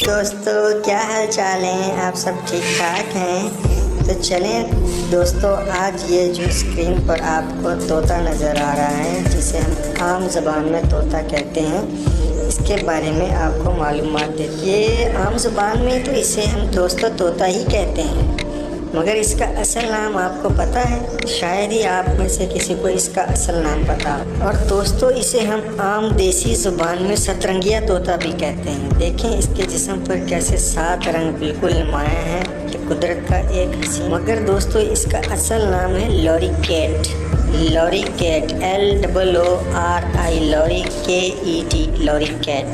दोस्तों क्या हाल चाल है, आप सब ठीक ठाक हैं। तो चलें दोस्तों, आज ये जो स्क्रीन पर आपको तोता नज़र आ रहा है, जिसे हम आम ज़बान में तोता कहते हैं, इसके बारे में आपको मालूमात देते। ये आम ज़बान में तो इसे हम दोस्तों तोता ही कहते हैं, मगर इसका असल नाम आपको पता है? शायद ही आप में से किसी को इसका असल नाम पता हो। और दोस्तों इसे हम आम देसी ज़ुबान में सतरंगिया तोता भी कहते हैं। देखें इसके जिस्म पर कैसे 7 रंग बिल्कुल नुमाया है कि कुदरत का एक हसीन। मगर दोस्तों इसका असल नाम है लॉरीकेट। लॉरीकेट LOORI लॉरीकेट लॉरीकेट।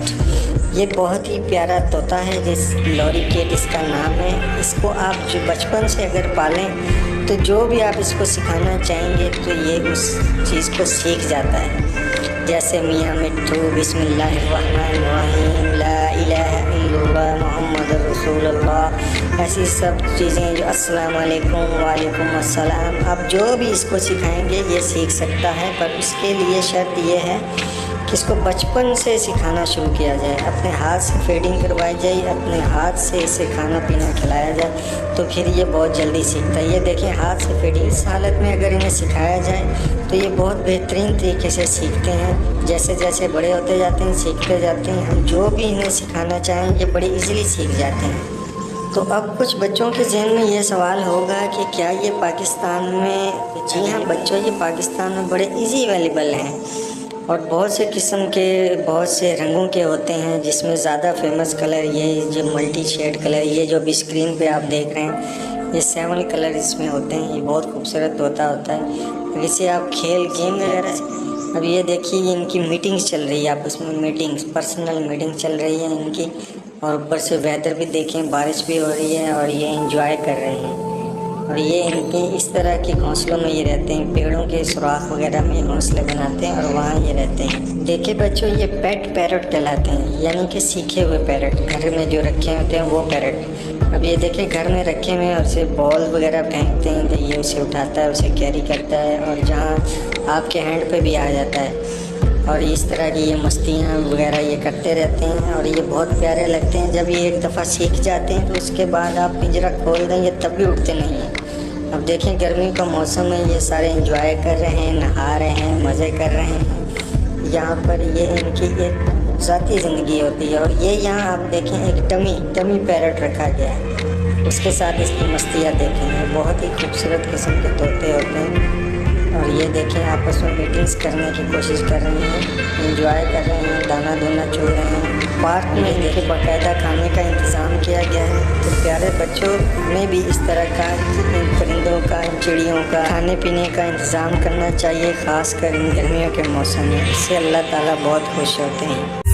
ये बहुत ही प्यारा तोता है, जिस लॉरीकेट इसका नाम है। इसको आप जो बचपन से अगर पालें तो जो भी आप इसको सिखाना चाहेंगे तो ये उस चीज़ को सीख जाता है। जैसे मियाँ मिट्ठू, बिस्मिल्लाहिर्रहमानिर्रहीम, ला इलाहा इल्लल्लाह मुहम्मदुर रसूलुल्लाह, ऐसी सब चीज़ें जो अस्सलाम वालेकुम वालेकुम अस्सलाम, आप जो भी इसको सिखाएंगे ये सीख सकता है। पर उसके लिए शर्त ये है कि इसको बचपन से सिखाना शुरू किया जाए, अपने हाथ से फीडिंग करवाई जाए, अपने हाथ से इसे खाना पीना खिलाया जाए, तो फिर ये बहुत जल्दी सीखता है। ये देखें हाथ से फीडिंग, इस हालत में अगर इन्हें सिखाया जाए तो ये बहुत बेहतरीन तरीके से सीखते हैं। जैसे जैसे बड़े होते जाते हैं सीखते जाते हैं, हम जो भी इन्हें सिखाना चाहें ये बड़ी ईज़िली सीख जाते हैं। तो अब कुछ बच्चों के जहन में ये सवाल होगा कि क्या ये पाकिस्तान में, जी हाँ बच्चों, ये पाकिस्तान में बड़े ईजी अवेलेबल हैं और बहुत से किस्म के, बहुत से रंगों के होते हैं, जिसमें ज़्यादा फेमस कलर ये जो मल्टी शेड कलर, ये जो भी स्क्रीन पे आप देख रहे हैं, ये 7 कलर इसमें होते हैं। ये बहुत खूबसूरत तोता होता है। इसे आप खेल गेम वगैरह से, अब ये देखिए इनकी मीटिंग्स चल रही है, आपस में मीटिंग्स, पर्सनल मीटिंग चल रही है इनकी। और ऊपर से वेदर भी देखें, बारिश भी हो रही है और ये एंजॉय कर रहे हैं। और ये इनके इस तरह के घोंसलों में ये रहते हैं, पेड़ों के सुराख वगैरह में घोंसले बनाते हैं और वहाँ ये रहते हैं। देखिए बच्चों, ये पेट पैरट कहलाते हैं, यानी कि सीखे हुए पैरट, घर में जो रखे होते हैं वो पैरट। अब ये देखिए घर में रखे हुए और उसे बॉल वगैरह फेंकते हैं तो ये उसे उठाता है, उसे कैरी करता है और जहाँ आपके हैंड पे भी आ जाता है। और इस तरह की ये मस्तियाँ वगैरह ये करते रहते हैं और ये बहुत प्यारे लगते हैं। जब ये एक दफ़ा सीख जाते हैं तो उसके बाद आप पिंजरा खोल दें ये तब भी उठते नहीं हैं। अब देखें गर्मी का मौसम है, ये सारे एंजॉय कर रहे हैं, नहा रहे हैं, मज़े कर रहे हैं। यहाँ पर ये इनकी एक ज़ाती ज़िंदगी होती है। और ये यहाँ आप देखें एक टमी पैरट रखा गया है, उसके साथ इसकी मस्तियाँ देखें। बहुत ही खूबसूरत किस्म के तोते होते हैं। और ये देखें आपस में मीटिंग्स करने की कोशिश कर रहे हैं, एंजॉय कर रहे हैं, दाना दूना चुग रहे हैं। पार्क में देखिए बाकायदा खाने का इंतज़ाम किया गया है। तो प्यारे बच्चों में भी इस तरह का परिंदों का, चिड़ियों का खाने पीने का इंतज़ाम करना चाहिए, ख़ासकर इन गर्मियों के मौसम में। इससे अल्लाह ताला बहुत खुश होते हैं।